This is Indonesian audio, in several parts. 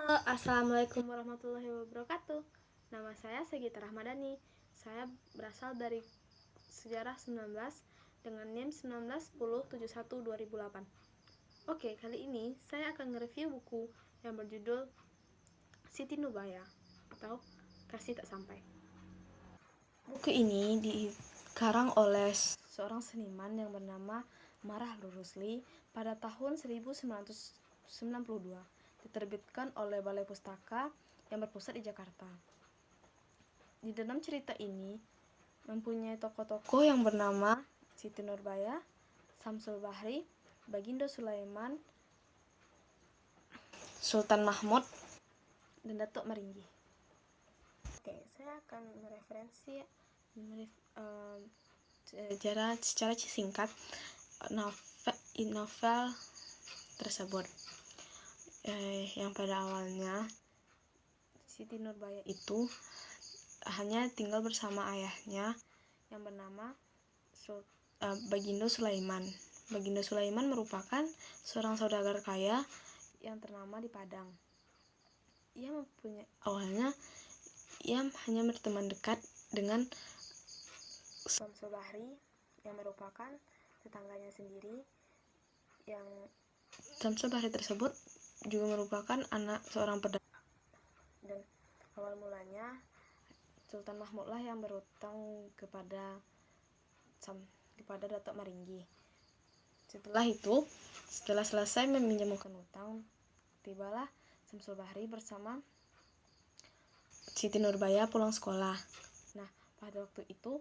Halo, Assalamualaikum warahmatullahi wabarakatuh. Nama saya Segita Rahmadani. Saya berasal dari Sejarah 19 dengan NIM 191071-2008. Oke, kali ini saya akan nge-review buku yang berjudul Siti Nurbaya atau Kasih Tak Sampai. Buku ini dikarang oleh seorang seniman yang bernama Marah Rusli pada tahun 1992. Diterbitkan oleh Balai Pustaka yang berpusat di Jakarta. Di dalam cerita ini mempunyai tokoh-tokoh yang bernama Siti Nurbaya, Samsul Bahri, Baginda Sulaiman, Sultan Mahmud, dan Datuk Maringgi. Oke, saya akan mereferensi secara singkat novel tersebut. Yang pada awalnya Siti Nurbaya itu hanya tinggal bersama ayahnya yang bernama Baginda Sulaiman. Baginda Sulaiman merupakan seorang saudagar kaya yang ternama di Padang. Ia hanya berteman dekat dengan Samsul Bahri yang merupakan tetangganya sendiri. Yang Samsul Bahri tersebut juga merupakan anak seorang pedagang. Dan awal mulanya Sultan Mahmud lah yang berutang kepada Datuk Maringgi. Setelah selesai meminjamkan utang, tibalah Samsul Bahri bersama Siti Nurbaya pulang sekolah. Nah, pada waktu itu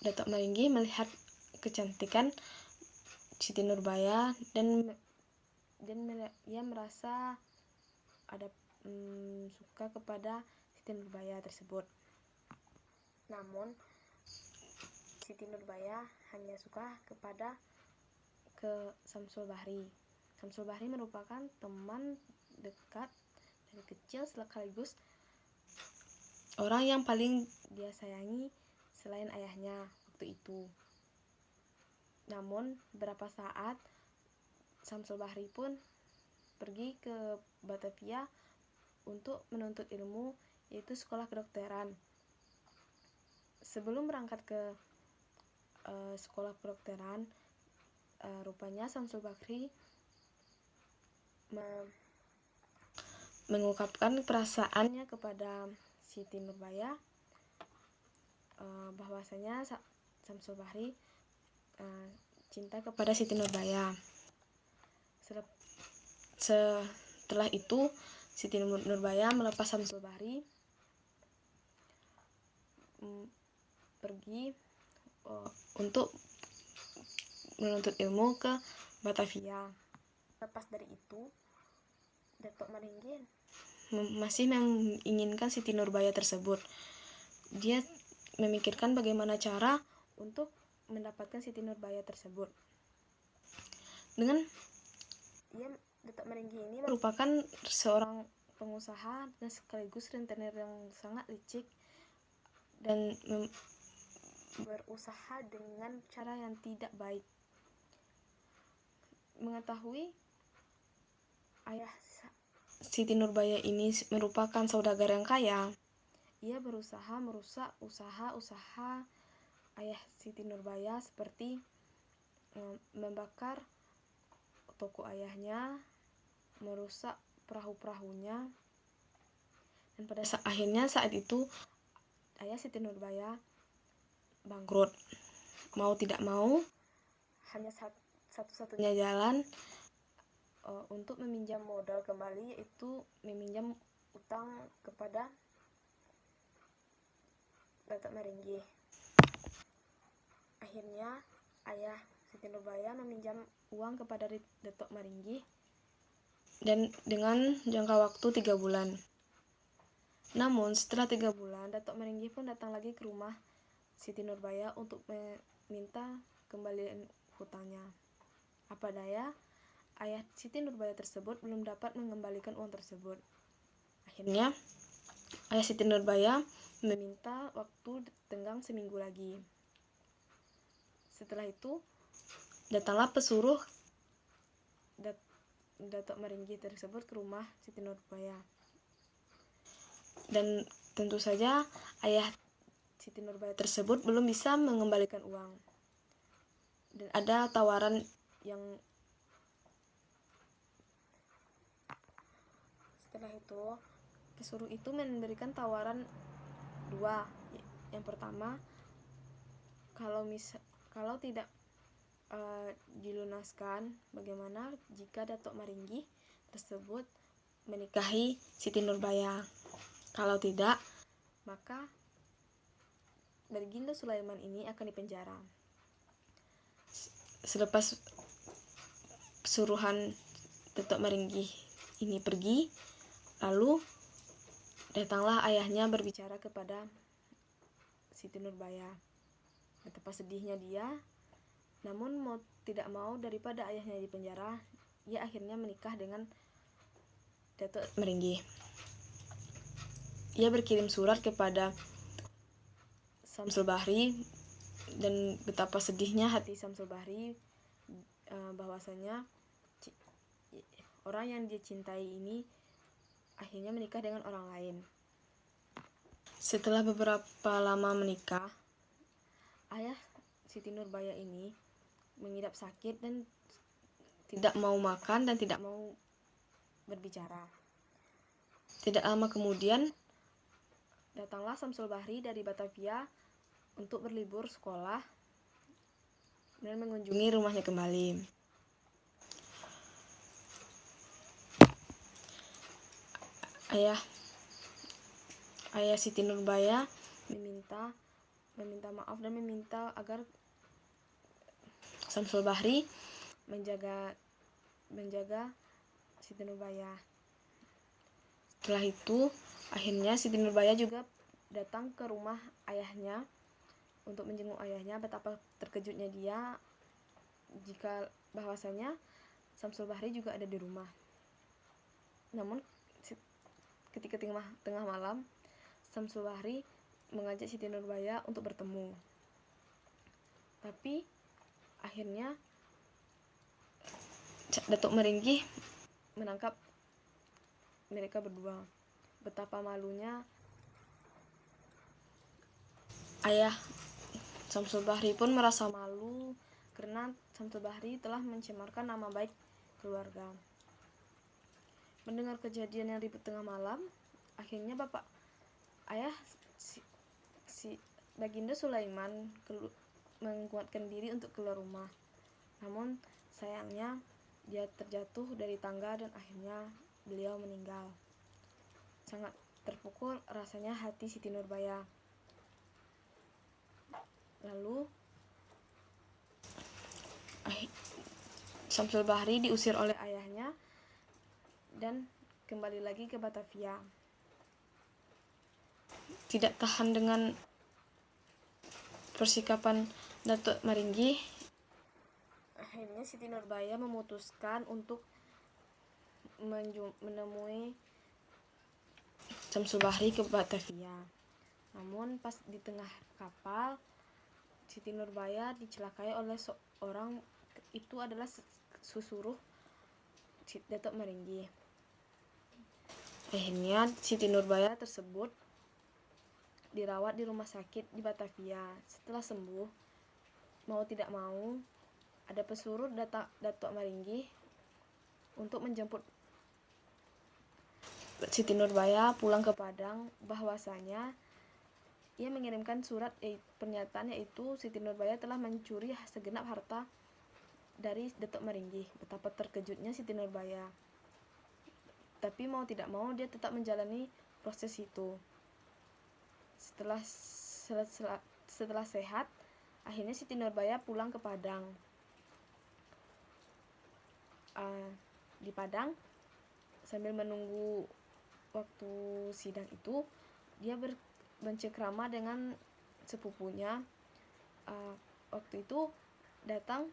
Datuk Maringgi melihat kecantikan Siti Nurbaya dan ia merasa ada suka kepada Siti Nurbaya tersebut. Namun Siti Nurbaya hanya suka kepada Samsul Bahri. Samsul Bahri merupakan teman dekat dari kecil sekaligus orang yang paling dia sayangi selain ayahnya waktu itu. Namun beberapa saat Samsul Bahri pun pergi ke Batavia untuk menuntut ilmu, yaitu sekolah kedokteran. Sebelum berangkat ke sekolah kedokteran, rupanya Samsul Bahri mengungkapkan perasaannya kepada Siti Nurbaya, bahwasanya Samsul Bahri cinta kepada Siti Nurbaya. Setelah itu Siti Nurbaya melepas Samsul Bahri pergi untuk menuntut ilmu ke Batavia. Lepas dari itu, Datuk Maringgi masih menginginkan Siti Nurbaya tersebut. Dia memikirkan bagaimana cara untuk mendapatkan Siti Nurbaya tersebut. Datuk Maringgi ini merupakan seorang pengusaha dan sekaligus rentenir yang sangat licik dan berusaha dengan cara yang tidak baik. Mengetahui ayah Siti Nurbaya ini merupakan saudagar yang kaya, ia berusaha merusak usaha ayah Siti Nurbaya, seperti membakar toko ayahnya, merusak perahu-perahunya, dan pada saat itu ayah Siti Nurbaya bangkrut. Mau tidak mau, hanya satu-satunya jalan untuk meminjam modal kembali, yaitu meminjam utang kepada Datuk Maringgi. Akhirnya ayah Siti Nurbaya meminjam uang kepada Datuk Maringgi dan dengan jangka waktu 3 bulan. Namun setelah 3 bulan, Datuk Maringgi pun datang lagi ke rumah Siti Nurbaya untuk meminta kembalian hutangnya. Apa daya, ayah Siti Nurbaya tersebut belum dapat mengembalikan uang tersebut. Akhirnya ayah Siti Nurbaya meminta waktu tenggang seminggu lagi. Setelah itu datanglah pesuruh Datuk Meringgi tersebut ke rumah Siti Nurbaya. Dan tentu saja ayah Siti Nurbaya tersebut belum bisa mengembalikan uang. Dan ada tawaran yang setelah itu pesuruh itu memberikan tawaran dua. Yang pertama, kalau tidak dilunaskan, bagaimana jika Datuk Meringgi tersebut menikahi Siti Nurbaya. Kalau tidak, maka Baginda Sulaiman ini akan dipenjara. Selepas suruhan Datuk Meringgi ini pergi, lalu datanglah ayahnya berbicara kepada Siti Nurbaya. Betapa sedihnya dia, namun tidak mau daripada ayahnya di penjara, ia akhirnya menikah dengan Datuk Meringgi. Ia berkirim surat kepada Samsul Bahri, dan betapa sedihnya hati Samsul Bahri bahwasanya orang yang dia cintai ini akhirnya menikah dengan orang lain. Setelah beberapa lama menikah, ayah Siti Nurbaya ini mengidap sakit dan tidak mau makan dan tidak mau berbicara. Tidak lama kemudian datanglah Samsul Bahri dari Batavia untuk berlibur sekolah dan mengunjungi rumahnya kembali. Ayah Siti Nurbaya meminta maaf dan meminta agar Samsul Bahri menjaga Siti Nurbaya. Setelah itu, akhirnya Siti Nurbaya juga datang ke rumah ayahnya untuk menjenguk ayahnya. Betapa terkejutnya dia jika bahwasanya Samsul Bahri juga ada di rumah. Namun ketika tengah malam, Samsul Bahri mengajak Siti Nurbaya untuk bertemu. Tapi akhirnya Datuk Meringgi menangkap mereka berdua. Betapa malunya ayah Samsul Bahri pun merasa malu karena Samsul Bahri telah mencemarkan nama baik keluarga. Mendengar kejadian yang ribut tengah malam, akhirnya ayah si Baginda Sulaiman menguatkan diri untuk keluar rumah. Namun sayangnya dia terjatuh dari tangga dan akhirnya beliau meninggal. Sangat terpukul rasanya hati Siti Nurbaya. Lalu Samsul Bahri diusir oleh ayahnya dan kembali lagi ke Batavia. Tidak tahan dengan persikapan Datuk Meringgi, akhirnya Siti Nurbaya memutuskan untuk menemui Samsul Bahri ke Batavia. Namun pas di tengah kapal, Siti Nurbaya dicelakai oleh seorang, itu adalah susuruh Datuk Meringgi. Akhirnya Siti Nurbaya tersebut dirawat di rumah sakit di Batavia. Setelah sembuh, mau tidak mau ada pesuruh Datuk Meringgi untuk menjemput Siti Nurbaya pulang ke Padang, bahwasanya ia mengirimkan surat pernyataan, yaitu Siti Nurbaya telah mencuri segenap harta dari Datuk Meringgi. Betapa terkejutnya Siti Nurbaya. Tapi mau tidak mau dia tetap menjalani proses itu. Setelah sehat, akhirnya Siti Nurbaya pulang ke Padang. Di Padang, sambil menunggu waktu sidang itu, dia bercengkrama dengan sepupunya. Waktu itu datang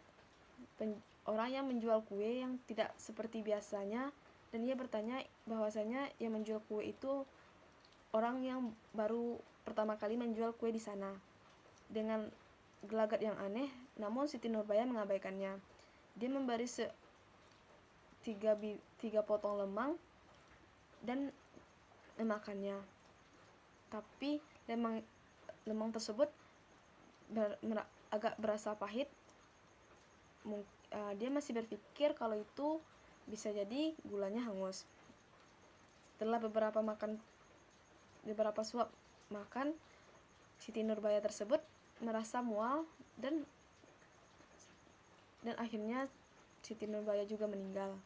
orang yang menjual kue yang tidak seperti biasanya, dan ia bertanya bahwasanya yang menjual kue itu orang yang baru pertama kali menjual kue di sana. Dengan gelagat yang aneh, namun Siti Nurbaya mengabaikannya. Dia memberi tiga potong lemang dan memakannya. Tapi lemang tersebut agak berasa pahit. Dia masih berpikir kalau itu bisa jadi gulanya hangus. Setelah beberapa suap makan, Siti Nurbaya tersebut merasa mual dan akhirnya Siti Nurbaya juga meninggal.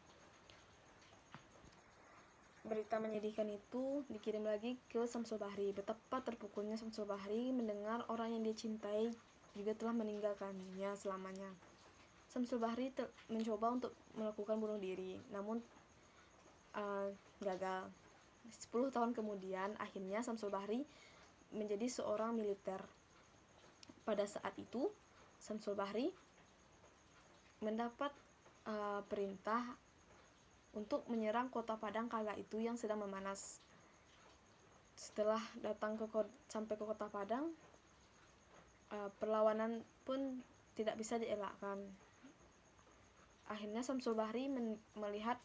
Berita menyedihkan itu dikirim lagi ke Syamsul Bahri. Betapa terpukulnya Syamsul Bahri mendengar orang yang dia cintai juga telah meninggalkannya selamanya. Syamsul Bahri mencoba untuk melakukan bunuh diri, namun gagal. 10 tahun kemudian, akhirnya Syamsul Bahri menjadi seorang militer. Pada saat itu, Syamsul Bahri mendapat perintah untuk menyerang kota Padang kala itu yang sedang memanas. Setelah datang sampai ke kota Padang, perlawanan pun tidak bisa dielakkan. Akhirnya Syamsul Bahri melihat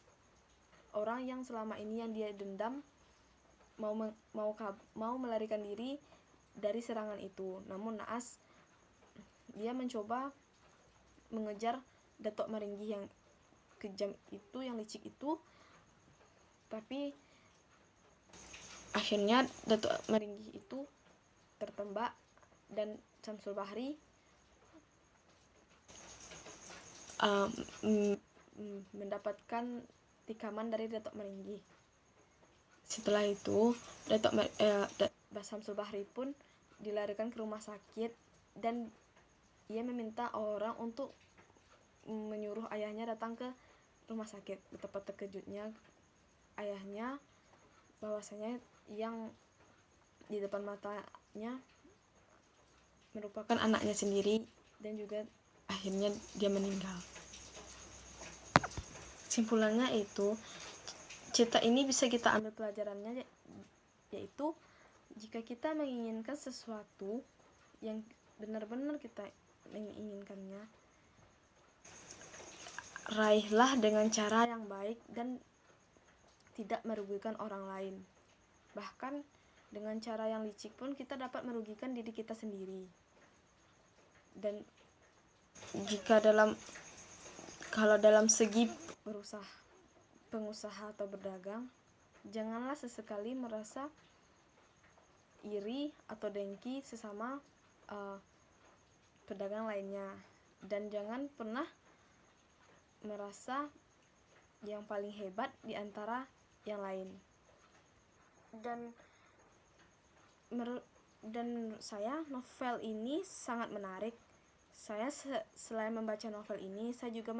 orang yang selama ini yang dia dendam mau melarikan diri dari serangan itu. Namun naas, dia mencoba mengejar Datuk Maringgi yang kejam itu, yang licik itu. Tapi akhirnya Datuk Maringgi itu tertembak dan Syamsul Bahri mendapatkan tikaman dari Datuk Maringgi. Setelah itu Syamsul Bahri pun dilarikan ke rumah sakit dan ia meminta orang untuk menyuruh ayahnya datang ke rumah sakit. Betapa terkejutnya ayahnya bahwasanya yang di depan matanya merupakan anaknya sendiri, dan juga akhirnya dia meninggal. Simpulannya itu, cerita ini bisa kita ambil pelajarannya, yaitu jika kita menginginkan sesuatu yang benar-benar kita menginginkannya, raihlah dengan cara yang baik dan tidak merugikan orang lain. Bahkan dengan cara yang licik pun kita dapat merugikan diri kita sendiri. Dan kalau dalam segi pengusaha atau berdagang, janganlah sesekali merasa iri atau dengki sesama pedagang lainnya, dan jangan pernah merasa yang paling hebat di antara yang lain. Dan menurut saya, novel ini sangat menarik. Saya selain membaca novel ini, saya juga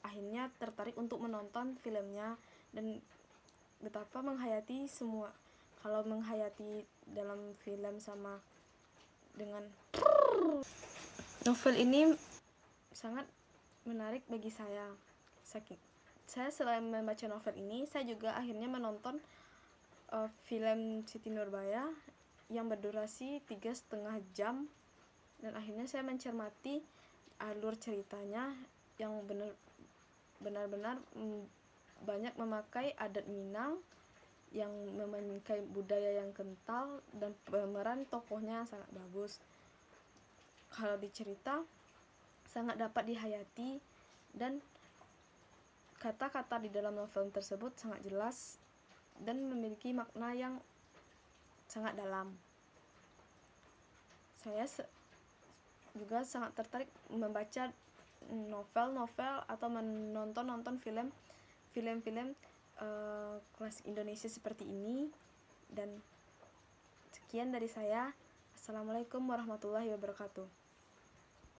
akhirnya tertarik untuk menonton filmnya, dan betapa menghayati semua. Kalau menghayati dalam film sama dengan novel ini sangat menarik bagi saya. Saya selain membaca novel ini, saya juga akhirnya menonton film Siti Nurbaya yang berdurasi 3,5 jam, dan akhirnya saya mencermati alur ceritanya yang benar-benar banyak memakai adat Minang, yang memakai budaya yang kental, dan pemeran tokohnya sangat bagus. Kalau dicerita sangat dapat dihayati, dan kata-kata di dalam novel tersebut sangat jelas dan memiliki makna yang sangat dalam. Saya juga sangat tertarik membaca novel-novel atau menonton film-film klasik Indonesia seperti ini. Dan sekian dari saya. Assalamualaikum warahmatullahi wabarakatuh.